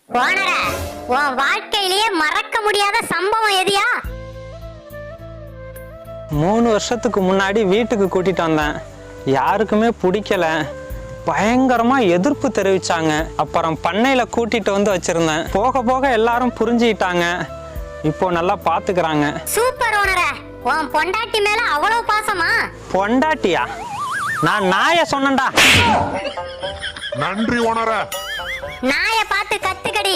ஓனர, உன் வாழ்க்கையிலேயே மறக்க முடியாத சம்பவம் எதியா? 3 வருஷத்துக்கு முன்னாடி வீட்டுக்கு கூட்டிட்டு வந்தேன். யாருக்குமே பிடிக்கல. பயங்கரமா எதிர்ப்பு தெரிவிச்சாங்க. அப்புறம் பண்ணையில கூட்டிட்டு வந்து வச்சிருந்தேன். போக போக எல்லாரும் புரிஞ்சுக்கிட்டாங்க. இப்போ நல்லா பாத்துக்கிறாங்க. சூப்பர் ஓனர, உன் பொண்டாட்டி மேல அவ்வளவு பாசமா? பொண்டாட்டியா? நான் நாய சொன்னேன்டா. நன்றி ஓனர. நாய பார்த்து கத்துக்கடி.